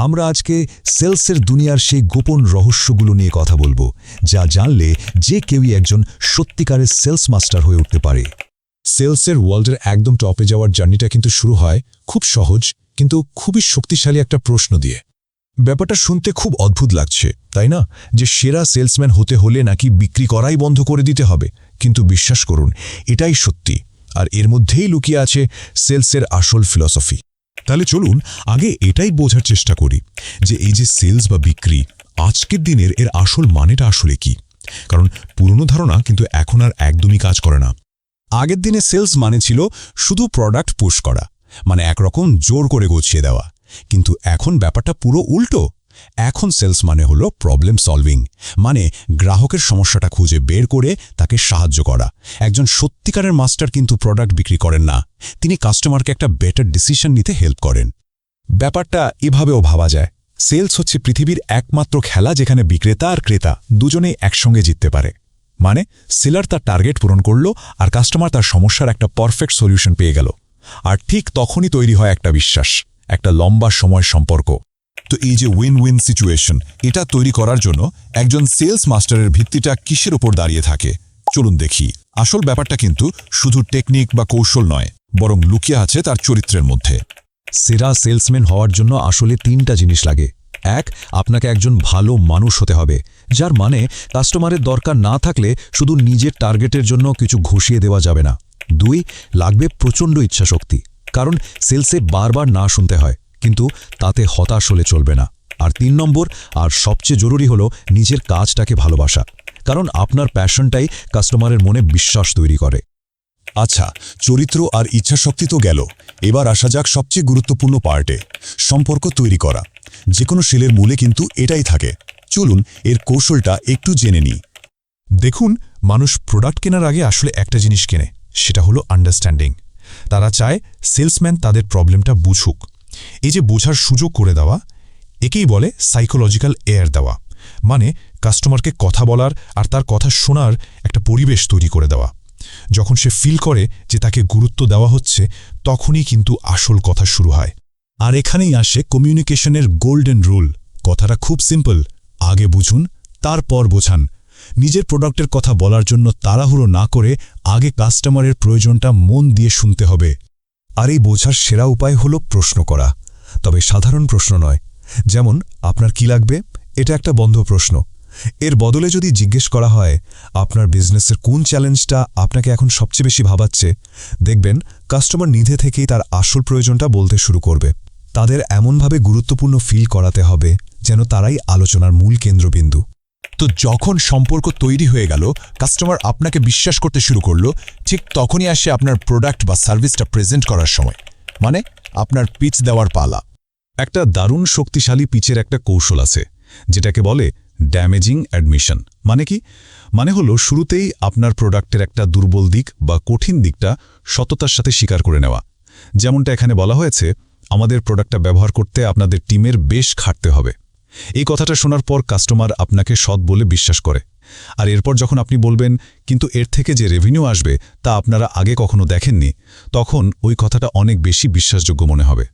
আমরা আজকে সেলসের দুনিয়ার সেই গোপন রহস্যগুলো নিয়ে কথা বলবো, যা জানলে যে কেউই একজন সত্যিকারের সেলস মাস্টার হয়ে উঠতে পারে। সেলসের ওয়ার্ল্ডের একদম টপে যাওয়ার জার্নিটা কিন্তু শুরু হয় খুব সহজ কিন্তু খুবই শক্তিশালী একটা প্রশ্ন দিয়ে। ব্যাপারটা শুনতে খুব অদ্ভুত লাগছে, তাই না? যে সেরা সেলসম্যান হতে হলে নাকি বিক্রি করাই বন্ধ করে দিতে হবে। কিন্তু বিশ্বাস করুন, এটাই সত্যি, আর এর মধ্যেই লুকিয়ে আছে সেলসের আসল ফিলসফি। তাহলে চলুন আগে এটাই বোঝার চেষ্টা করি যে এই যে সেলস বা বিক্রি, আজকের দিনের এর আসল মানেটা আসলে কি। কারণ পুরনো ধারণা কিন্তু এখন আর একদমই কাজ করে না। আগের দিনে সেলস মানে ছিল শুধু প্রোডাক্ট পুশ করা, মানে একরকম জোর করে গুছিয়ে দেওয়া। কিন্তু এখন ব্যাপারটা পুরো উল্টো। এখন সেলস মানে হলো প্রবলেম সলভিং, মানে গ্রাহকের সমস্যাটা খুঁজে বের করে তাকে সাহায্য করা। একজন সত্যিকারের মাস্টার কিন্তু প্রোডাক্ট বিক্রি করেন না, তিনি কাস্টমারকে একটা বেটার ডিসিশন নিতে হেল্প করেন। ব্যাপারটা এভাবেও ভাবা যায়, সেলস হচ্ছে পৃথিবীর একমাত্র খেলা যেখানে বিক্রেতা আর ক্রেতা দুজনেই একসঙ্গে জিততে পারে। মানে সেলার তার টার্গেট পূরণ করল আর কাস্টমার তার সমস্যার একটা পারফেক্ট সলিউশন পেয়ে গেল। আর ঠিক তখনই তৈরি হয় একটা বিশ্বাস, একটা লম্বা সময়ের সম্পর্ক। তো এই যে উইন উইন সিচুয়েশন, এটা তৈরি করার জন্য একজন সেলস মাস্টারের ভিত্তিটা কিসের উপর দাঁড়িয়ে থাকে চলুন দেখি। আসল ব্যাপারটা কিন্তু শুধু টেকনিক বা কৌশল নয়, বরং লুকিয়ে আছে তার চরিত্রের মধ্যে। সেরা সেলসম্যান হওয়ার জন্য আসলে 3টা জিনিস লাগে। 1, আপনাকে একজন ভালো মানুষ হতে হবে, যার মানে কাস্টমারের দরকার না থাকলে শুধু নিজের টার্গেটের জন্য কিছু ঘুষিয়ে দেওয়া যাবে না। 2, লাগবে প্রচণ্ড ইচ্ছাশক্তি, কারণ সেলসে বারবার না শুনতে হয়, কিন্তু তাতে হতাশ হলে চলবে না। আর 3 নম্বর, আর সবচেয়ে জরুরি হলো নিজের কাজটাকে ভালোবাসা, কারণ আপনার প্যাশনটাই কাস্টমারের মনে বিশ্বাস তৈরি করে। আচ্ছা, চরিত্র আর ইচ্ছাশক্তি তো গেল, এবার আসা যাক সবচেয়ে গুরুত্বপূর্ণ পার্টে, সম্পর্ক তৈরি করা। যে কোনো সেলের মূলে কিন্তু এটাই থাকে। চলুন এর কৌশলটা একটু জেনে নিই। দেখুন, মানুষ প্রোডাক্ট কেনার আগে আসলে একটা জিনিস কেনে, সেটা হলো আন্ডারস্ট্যান্ডিং। তারা চায় সেলসম্যান তাদের প্রবলেমটা বুঝুক। এই যে বোঝার সুযোগ করে দেওয়া, একেই বলে সাইকোলজিক্যাল এয়ার দেওয়া, মানে কাস্টমারকে কথা বলার আর তার কথা শোনার একটা পরিবেশ তৈরি করে দেওয়া। যখন সে ফিল করে যে তাকে গুরুত্ব দেওয়া হচ্ছে, তখনই কিন্তু আসল কথা শুরু হয়। আর এখানেই আসে কমিউনিকেশনের গোল্ডেন রুল। কথাটা খুব সিম্পল, আগে বুঝুন, তারপর বোঝান। নিজের প্রোডাক্টের কথা বলার জন্য তাড়াহুড়ো না করে আগে কাস্টমারের প্রয়োজনটা মন দিয়ে শুনতে হবে। আর এই বোঝার সেরা উপায় হলো প্রশ্ন করা, তবে সাধারণ প্রশ্ন নয়। যেমন, আপনার কি লাগবে? এটা একটা বন্ধ প্রশ্ন। এর বদলে যদি জিজ্ঞেস করা হয়, আপনার বিজনেসের কোন চ্যালেঞ্জটা আপনাকে এখন সবচেয়ে বেশি ভাবাচ্ছে, দেখবেন কাস্টমার নিজে থেকেই তার আসল প্রয়োজনটা বলতে শুরু করবে। তাদের এমনভাবে গুরুত্বপূর্ণ ফিল করাতে হবে যেন তারাই আলোচনার মূল কেন্দ্রবিন্দু। তো যখন সম্পর্ক তৈরি হয়ে গেল, কাস্টমার আপনাকে বিশ্বাস করতে শুরু করল, ঠিক তখনই আসে আপনার প্রোডাক্ট বা সার্ভিসটা প্রেজেন্ট করার সময়, মানে আপনার পিচ দেওয়ার পালা। একটা দারুণ শক্তিশালী পিচের একটা কৌশল আছে, যেটাকে বলে ড্যামেজিং অ্যাডমিশন। মানে কি? মানে হলো শুরুতেই আপনার প্রোডাক্টের একটা দুর্বল দিক বা কঠিন দিকটা সততার সাথে স্বীকার করে নেওয়া। যেমনটা এখানে বলা হয়েছে, আমাদের প্রোডাক্টটা ব্যবহার করতে আপনাদের টিমের বেশ খাটতে হবে। এই কথাটা শোনার পর কাস্টমার আপনাকে সৎ বলে বিশ্বাস করে। আর এরপর যখন আপনি বলবেন, কিন্তু এর থেকে যে রেভিনিউ আসবে তা আপনারা আগে কখনো দেখেননি, তখন ওই কথাটা অনেক বেশি বিশ্বাসযোগ্য মনে হবে।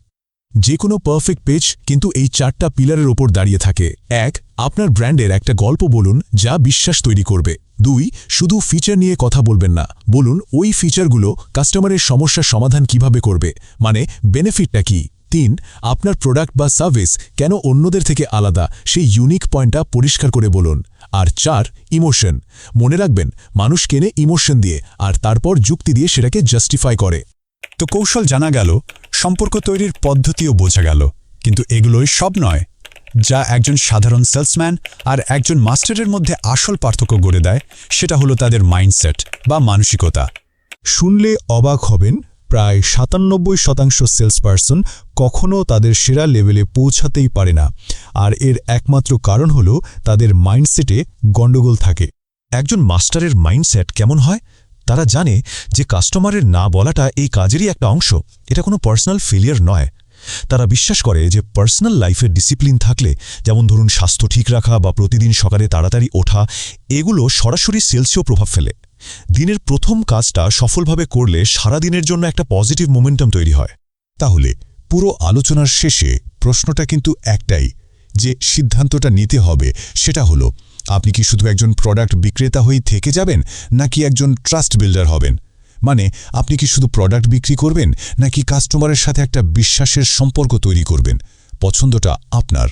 যে কোনো পারফেক্ট পেজ কিন্তু এই 4টা পিলারের ওপর দাঁড়িয়ে থাকে। 1, আপনার ব্র্যান্ডের একটা গল্প বলুন যা বিশ্বাস তৈরি করবে। 2, শুধু ফিচার নিয়ে কথা বলবেন না, বলুন ওই ফিচারগুলো কাস্টমারের সমস্যার সমাধান কিভাবে করবে, মানে বেনিফিটটা কি। 3, আপনার প্রোডাক্ট বা সার্ভিস কেন অন্যদের থেকে আলাদা, সেই ইউনিক পয়েন্টটা পরিষ্কার করে বলুন। আর 4, ইমোশন। মনে রাখবেন, মানুষ কেনে ইমোশন দিয়ে, আর তারপর যুক্তি দিয়ে সেটাকে জাস্টিফাই করে। তো কৌশল জানা গেল, সম্পর্ক তৈরির পদ্ধতিও বোঝা গেল, কিন্তু এগুলোই সব নয়। যা একজন সাধারণ সেলসম্যান আর একজন মাস্টারের মধ্যে আসল পার্থক্য গড়ে দেয়, সেটা হলো তাদের মাইন্ডসেট বা মানসিকতা। শুনলে অবাক হবেন, প্রায় 97% সেলস পারসন কখনও তাদের সেরা লেভেলে পৌঁছাতেই পারে না। আর এর একমাত্র কারণ হলো তাদের মাইন্ডসেটে গণ্ডগোল থাকে। একজন মাস্টারের মাইন্ডসেট কেমন হয়? তারা জানে যে কাস্টমারের না বলাটা এই কাজেরই একটা অংশ, এটা কোনো পার্সোনাল ফেলিয়ার নয়। তারা বিশ্বাস করে যে পার্সোনাল লাইফের ডিসিপ্লিন থাকলে, যেমন ধরুন স্বাস্থ্য ঠিক রাখা বা প্রতিদিন সকালে তাড়াতাড়ি ওঠা, এগুলো সরাসরি সেলসেও প্রভাব ফেলে। দিনের প্রথম কাজটা সফলভাবে করলে সারা দিনের জন্য একটা পজিটিভ মোমেন্টাম তৈরি হয়। তাহলে পুরো আলোচনার শেষে প্রশ্নটা কিন্তু একটাই, যে সিদ্ধান্তটা নিতে হবে সেটা হলো, আপনি কি শুধু একজন প্রোডাক্ট বিক্রেতা হয়েই থেকে যাবেন, নাকি একজন ট্রাস্ট বিল্ডার হবেন? মানে আপনি কি শুধু প্রোডাক্ট বিক্রি করবেন, নাকি কাস্টমারের সাথে একটা বিশ্বাসের সম্পর্ক তৈরি করবেন? পছন্দটা আপনার।